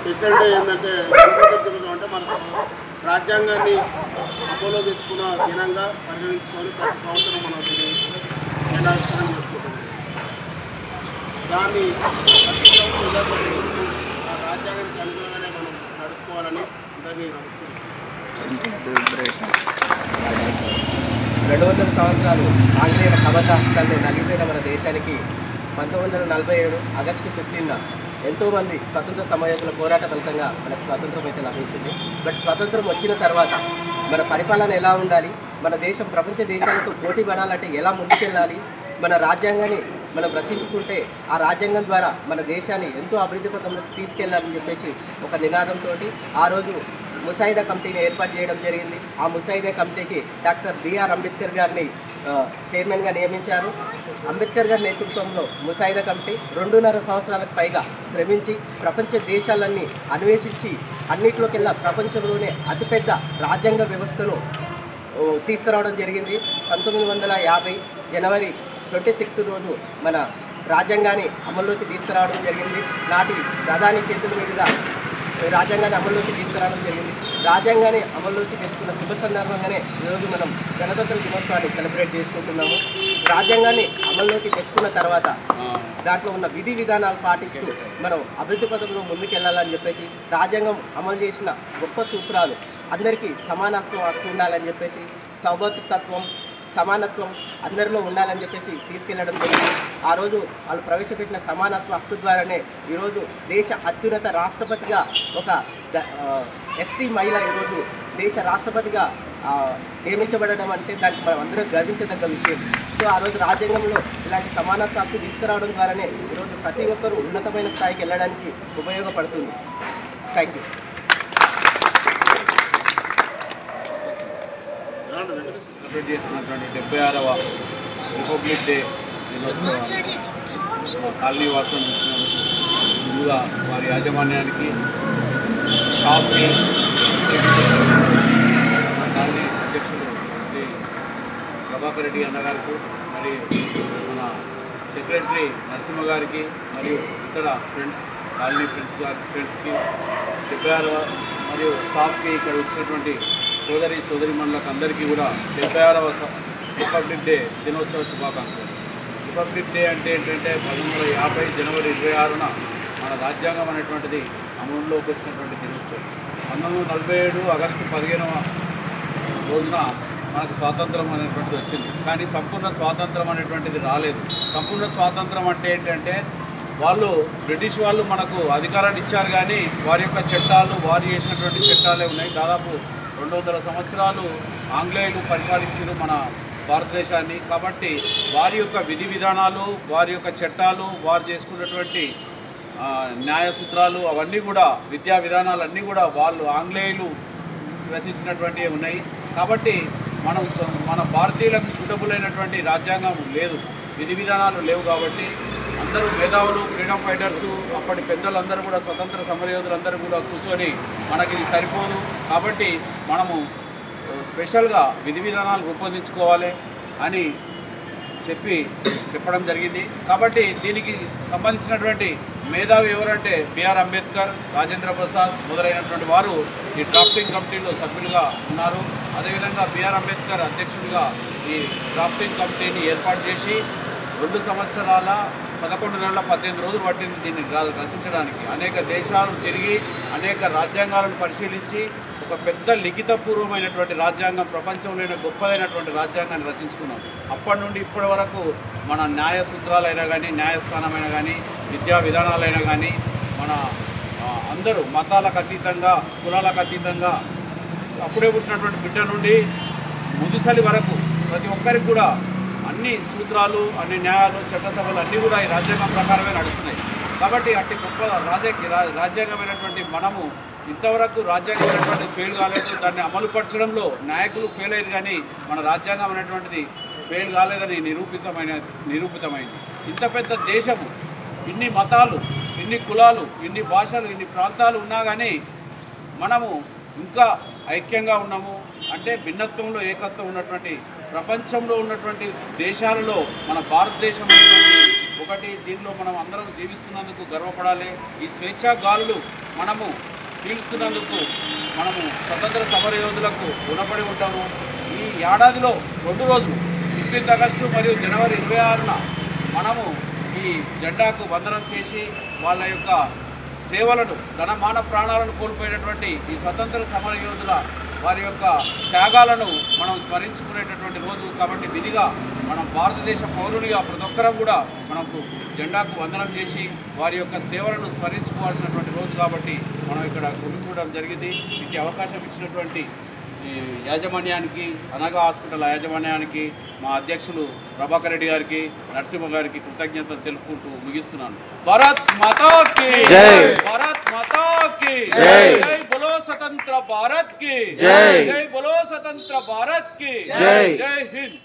Special day ఏంటంటే అంటే మనకు రాజ్యాంగాన్ని అమలులో తెచ్చుకున్న దినంగా పరిగణించుకొని ప్రతి సంవత్సరం మనం దీన్ని జెండావిష్కరణ చేసుకుంటాం. దాన్ని ప్రతి సంవత్సరం ఆ రాజ్యాంగానికి అనుగుణంగానే మనం నడుపుకోవాలని అందరినీ నడుపుకుంటాం. 200 సంవత్సరాలు ఆంగ్లేయుల కబతాస్తాన్ని నలిగిపోయిన మన దేశానికి 1947 ఆగస్టు 15న ఎంతోమంది స్వతంత్ర సమయోధుల పోరాట ఫలితంగా మనకు స్వాతంత్రం అయితే లభించింది. బట్ స్వాతంత్రం వచ్చిన తర్వాత మన పరిపాలన ఎలా ఉండాలి, మన దేశం ప్రపంచ దేశాలతో పోటీ పడాలంటే ఎలా ముందుకెళ్ళాలి, మన రాజ్యాంగాన్ని మనం రచించుకుంటే ఆ రాజ్యాంగం ద్వారా మన దేశాన్ని ఎంతో అభివృద్ధి పథంలోకి తీసుకెళ్లాలని చెప్పేసి ఒక నినాదంతో ఆ రోజు ముసాయిదా కమిటీని ఏర్పాటు చేయడం జరిగింది. ఆ ముసాయిదా కమిటీకి డాక్టర్ బిఆర్ అంబేద్కర్ గారిని చైర్మన్గా నియమించారు. అంబేద్కర్ గారి నేతృత్వంలో ముసాయిదా కమిటీ 2.5 సంవత్సరాలకు పైగా శ్రమించి ప్రపంచ దేశాలన్నీ అన్వేషించి అన్నింటిలోకెల్లా ప్రపంచంలోనే అతిపెద్ద రాజ్యాంగ వ్యవస్థను తీసుకురావడం జరిగింది. 1950 జనవరి 26 రోజు మన రాజ్యాంగాన్ని అమల్లోకి తీసుకురావడం జరిగింది. నాటి ప్రధాని చేతుల మీదుగా రాజ్యాంగాన్ని అమల్లోకి తీసుకురావడం జరిగింది. రాజ్యాంగాన్ని అమల్లోకి తెచ్చుకున్న శుభ సందర్భంగానే ఈరోజు మనం గణతంత్ర దినోత్సవాన్ని సెలబ్రేట్ చేసుకుంటున్నాము. రాజ్యాంగాన్ని అమల్లోకి తెచ్చుకున్న తర్వాత దాంట్లో ఉన్న విధి విధానాలు పాటిస్తూ మనం అభివృద్ధి పథంలో ముందుకెళ్లాలని చెప్పేసి రాజ్యాంగం అమలు చేసిన గొప్ప సూత్రాలు అందరికీ సమానత్వం హక్కు ఉండాలని చెప్పేసి సౌభాతృత్వం సమానత్వం అందరిలో ఉండాలని చెప్పేసి తీసుకెళ్లడం జరిగింది. ఆ రోజు వాళ్ళు ప్రవేశపెట్టిన సమానత్వ హక్కు ద్వారానే ఈరోజు దేశ అత్యున్నత రాష్ట్రపతిగా ఒక ఎస్టీ మహిళ ఈరోజు దేశ రాష్ట్రపతిగా నియమించబడడం అంటే దానికి మనం అందరం గర్వించదగ్గ విషయం. సో ఆ రోజు రాజ్యాంగంలో ఇలాంటి సమానత్వ హక్కు తీసుకురావడం ద్వారానే ఈరోజు ప్రతి ఒక్కరూ ఉన్నతమైన స్థాయికి వెళ్ళడానికి ఉపయోగపడుతుంది. Thank you. సెలబ్రేట్ చేస్తున్నటువంటి 76వ రిపబ్లిక్ డే దినోత్సవాన్ని కాలనీ వాసం ముందుగా వారి యాజమాన్యానికి కాఫీ కాలనీ అధ్యక్షులు శ్రీ ప్రభాకర్ రెడ్డి అన్నగారికి మరియు మన సెక్రటరీ నరసింహ గారికి మరియు ఇతర ఫ్రెండ్స్ కాలనీ ఫ్రెండ్స్కి 76వ మరియు స్టాఫ్కి ఇక్కడ వచ్చినటువంటి సోదరిమణులకు అందరికీ కూడా 76వ రిపబ్లిక్ డే దినోత్సవ శుభాకాంక్షలు. రిపబ్లిక్ డే అంటే ఏంటంటే 1950 జనవరి 26న మన రాజ్యాంగం అనేటువంటిది అమలులోకి వచ్చినటువంటి దినోత్సవం. 1947 ఆగస్టు 15వ రోజున మనకు స్వాతంత్రం అనేటువంటిది వచ్చింది. కానీ సంపూర్ణ స్వాతంత్రం అనేటువంటిది రాలేదు. సంపూర్ణ స్వాతంత్రం అంటే ఏంటంటే బ్రిటిష్ వాళ్ళు మనకు అధికారాన్ని ఇచ్చారు, కానీ వారి యొక్క చట్టాలు వారు చేసినటువంటి చట్టాలే ఉన్నాయి. దాదాపు 200 సంవత్సరాలు ఆంగ్లేయులు పరిపాలించారు మన భారతదేశాన్ని. కాబట్టి వారి యొక్క విధి విధానాలు, వారి యొక్క చట్టాలు, వారు చేసుకున్నటువంటి న్యాయ సూత్రాలు అవన్నీ కూడా, విద్యా విధానాలన్నీ కూడా వాళ్ళు ఆంగ్లేయులు రచించినటువంటివి ఉన్నాయి. కాబట్టి మన భారతీయులకు సూటబుల్ అయినటువంటి రాజ్యాంగం లేదు, విధి విధానాలు లేవు. కాబట్టి అందరూ మేధావులు, ఫ్రీడమ్ ఫైటర్సు, అప్పటి పెద్దలందరూ కూడా, స్వతంత్ర సమరయోధులందరూ కూడా కూర్చొని మనకి ఇది సరిపోదు, కాబట్టి మనము స్పెషల్గా విధి విధానాలు రూపొందించుకోవాలి అని చెప్పడం జరిగింది. కాబట్టి దీనికి సంబంధించినటువంటి మేధావి ఎవరంటే బిఆర్ అంబేద్కర్, రాజేంద్ర ప్రసాద్ మొదలైనటువంటి వారు ఈ డ్రాఫ్టింగ్ కమిటీలో సభ్యులుగా ఉన్నారు. అదేవిధంగా బిఆర్ అంబేద్కర్ అధ్యక్షుడిగా ఈ డ్రాఫ్టింగ్ కమిటీని ఏర్పాటు చేసి 2 సంవత్సరాల 11 నెలల 18 రోజులు పట్టింది దీన్ని రచించడానికి. అనేక దేశాలు తిరిగి అనేక రాజ్యాంగాలను పరిశీలించి ఒక పెద్ద లిఖితపూర్వమైనటువంటి రాజ్యాంగం, ప్రపంచంలోనే గొప్పదైనటువంటి రాజ్యాంగాన్ని రచించుకున్నాం. అప్పటి నుండి ఇప్పటి వరకు మన న్యాయ సూత్రాలైనా కానీ, న్యాయస్థానమైనా కానీ, విద్యా విధానాలైనా కానీ, మన అందరూ మతాలకు అతీతంగా, కులాలకు అతీతంగా, అప్పుడే పుట్టినటువంటి బిడ్డ నుండి ముదుసలి వరకు ప్రతి ఒక్కరికి కూడా అన్ని సూత్రాలు, అన్ని న్యాయాలు, చట్టసభలు అన్నీ కూడా ఈ రాజ్యాంగం ప్రకారమే నడుస్తున్నాయి. కాబట్టి అట్టి గొప్ప రాజ్యాంగమైనటువంటి మనము ఇంతవరకు రాజ్యాంగం అనేటువంటిది ఫెయిల్ కాలేదు. దాన్ని అమలుపరచడంలో నాయకులు ఫెయిల్ అయ్యారు, కానీ మన రాజ్యాంగం అనేటువంటిది ఫెయిల్ కాలేదని నిరూపితమైంది. ఇంత పెద్ద దేశము, ఇన్ని మతాలు, ఇన్ని కులాలు, ఇన్ని భాషలు, ఇన్ని ప్రాంతాలు ఉన్నా కానీ మనము ఇంకా ఐక్యంగా ఉన్నాము. అంటే భిన్నత్వంలో ఏకత్వం ఉన్నటువంటి, ప్రపంచంలో ఉన్నటువంటి దేశాలలో మన భారతదేశం ఒకటి. దీనిలో మనం అందరం జీవిస్తున్నందుకు గర్వపడాలి. ఈ స్వేచ్ఛా గాలులు మనము పీలుస్తున్నందుకు మనము స్వతంత్ర సమరయోధులకు రుణపడి ఉంటాము. ఈ ఏడాదిలో 2 రోజులు 15 ఆగస్టు మరియు జనవరి 26న మనము ఈ జెండాకు వందనం చేసి వాళ్ళ యొక్క సేవలను, ధనమాన ప్రాణాలను కోల్పోయినటువంటి ఈ స్వతంత్ర సమరయోధుల వారి యొక్క త్యాగాలను మనం స్మరించుకునేటటువంటి రోజు. కాబట్టి విధిగా మనం భారతదేశ పౌరునిగా ప్రతి ఒక్కరం కూడా మనకు జెండాకు వందనం చేసి వారి యొక్క సేవలను స్మరించుకోవాల్సినటువంటి రోజు. కాబట్టి మనం ఇక్కడ గుమికూడడం జరిగింది. మీకు అవకాశం ఇచ్చినటువంటి యాజమాన్యానికి, అనగా హాస్పిటల్ యాజమాన్యానికి, మా అధ్యక్షులు ప్రభాకర్ రెడ్డి గారికి, నరసింహ గారికి కృతజ్ఞతలు తెలుపుకుంటూ ముగిస్తున్నాను. భారత్ మాతా కీ జై, భారత్ మాతా కీ జై, జై బోలో స్వతంత్ర భారత్ కీ జై, జై బోలో స్వతంత్ర భారత్ కీ జై, జై హింద్.